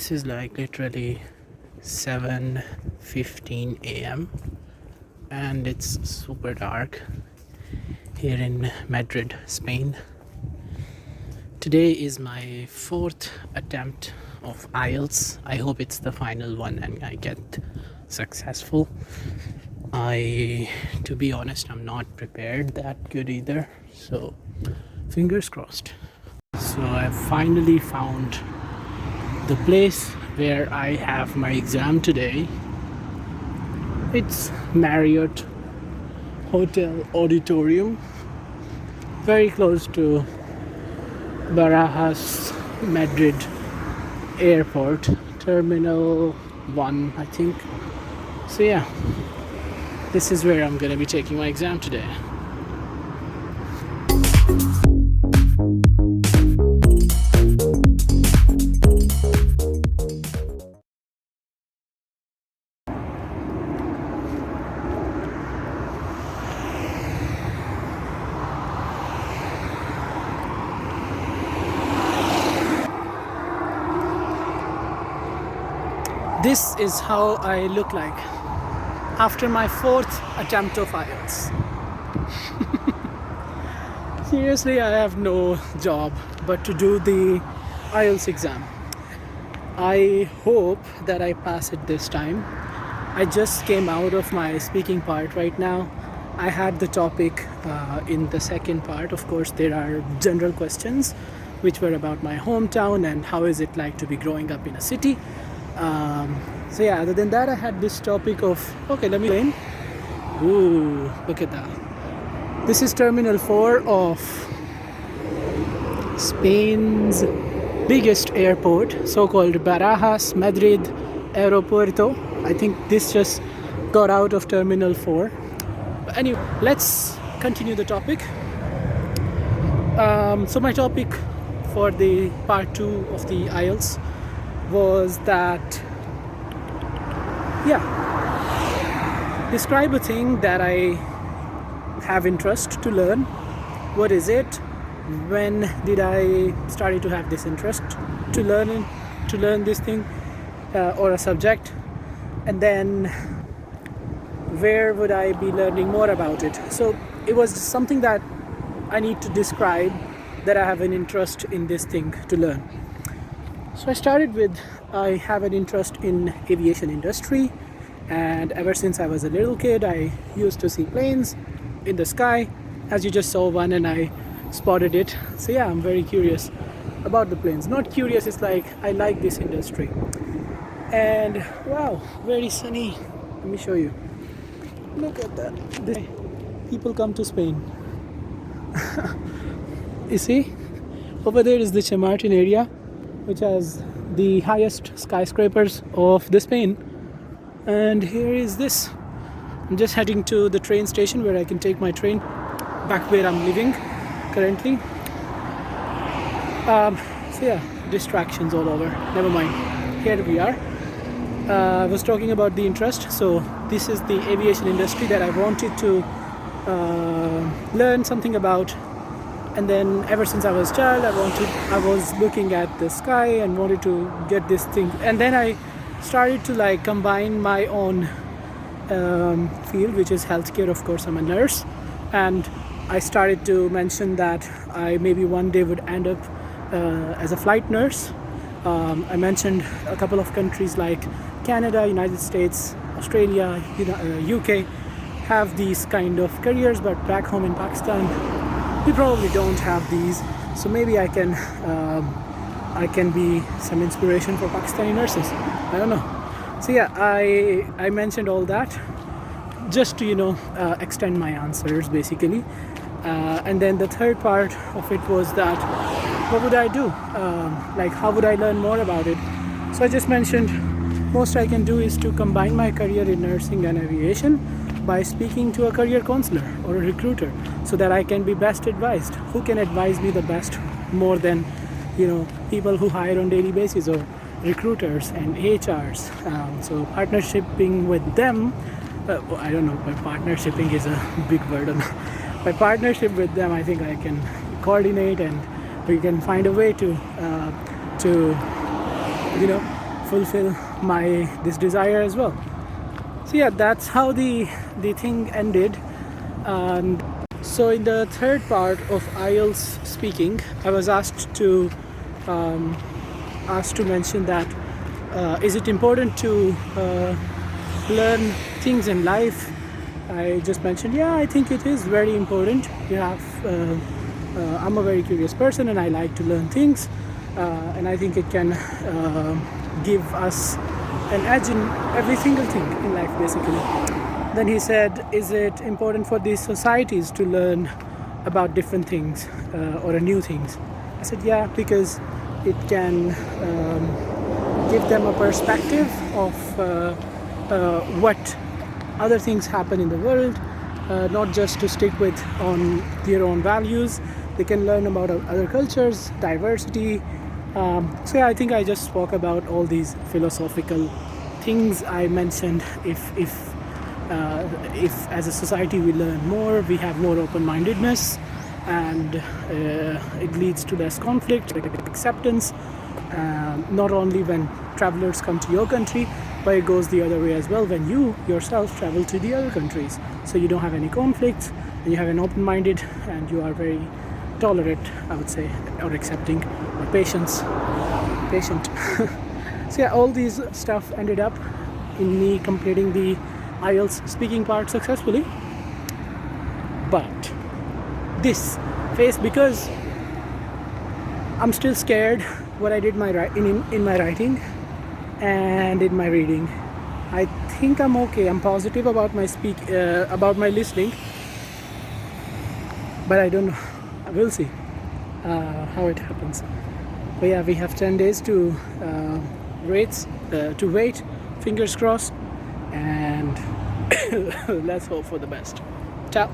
This is like literally 7:15 a.m. and it's super dark here in Madrid, Spain. Today is my fourth attempt of IELTS. I hope it's the final one and I get successful. To be honest, I'm not prepared that good either, so fingers crossed. So I've finally found the place where I have my exam today. It's Marriott Hotel Auditorium, very close to Barajas Madrid Airport, Terminal 1, I think. So yeah, this is where I'm gonna be taking my exam today. This is how I look like after my fourth attempt of IELTS. Seriously, I have no job but to do the IELTS exam. I hope that I pass it this time. I just came out of my speaking part right now. I had the topic in the second part. Of course, there are general questions which were about my hometown and how is it like to be growing up in a city. So yeah, other than that, I had this topic of, okay, let me explain. Ooh, look at that. This is Terminal 4 of Spain's biggest airport, so-called Barajas Madrid Aeropuerto. I think this just got out of Terminal 4. But anyway, let's continue the topic. So my topic for the part 2 of the IELTS was that, describe a thing that I have interest to learn. What is it? When did I started to have this interest to learn this thing or a subject? And then where would I be learning more about it? So it was something that I need to describe that I have an interest in this thing to learn. So I started with, I have an interest in aviation industry, and ever since I was a little kid I used to see planes in the sky, as you just saw one and I spotted it. So yeah, I'm very curious about the planes. Not curious, it's like I like this industry. And wow, very sunny. Let me show you. Look at that. People come to Spain. You see? Over there is the Chamartin area, which has the highest skyscrapers of the Spain. And here is this. I'm just heading to the train station where I can take my train back where I'm living currently. So yeah, distractions all over. Never mind. Here we are. I was talking about the interest. So this is the aviation industry that I wanted to learn something about. And then ever since I was a child, I was looking at the sky and wanted to get this thing. And then I started to like combine my own field, which is healthcare. Of course, I'm a nurse. And I started to mention that I maybe one day would end up as a flight nurse. I mentioned a couple of countries like Canada, United States, Australia, UK have these kind of careers, but back home in Pakistan, we probably don't have these. So maybe I can be some inspiration for Pakistani nurses. I don't know. So yeah, I mentioned all that just to extend my answers basically. And then the third part of it was that what would I do? Like how would I learn more about it? So I just mentioned most I can do is to combine my career in nursing and aviation by speaking to a career counselor or a recruiter so that I can be best advised. Who can advise me the best more than people who hire on daily basis or recruiters and HRs. So partnershiping with them, I don't know, but partnershiping is a big word. By partnership with them, I think I can coordinate and we can find a way to fulfill my this desire as well. So yeah, that's how the thing ended. And so in the third part of IELTS speaking, I was asked to mention that is it important to learn things in life. I just mentioned, yeah, I think it is very important. You have I'm a very curious person and I like to learn things, and I think it can give us an edge in every single thing in life, basically. Then he said, is it important for these societies to learn about different things or new things? I said, yeah, because it can give them a perspective of what other things happen in the world, not just to stick with on their own values. They can learn about other cultures, diversity. So yeah, I think I just spoke about all these philosophical things. I mentioned if as a society we learn more, we have more open-mindedness, and it leads to less conflict, acceptance, not only when travelers come to your country, but it goes the other way as well when you yourself travel to the other countries. So you don't have any conflicts, and you have an open-minded, and you are very tolerant, I would say, or accepting, or patient. So yeah, all these stuff ended up in me completing the IELTS speaking part successfully. But this phase, because I'm still scared what I did in my writing and in my reading. I think I'm okay. I'm positive about my about my listening, but I don't know. We'll see how it happens. But yeah, we have 10 days to wait. Fingers crossed, and let's hope for the best. Ciao.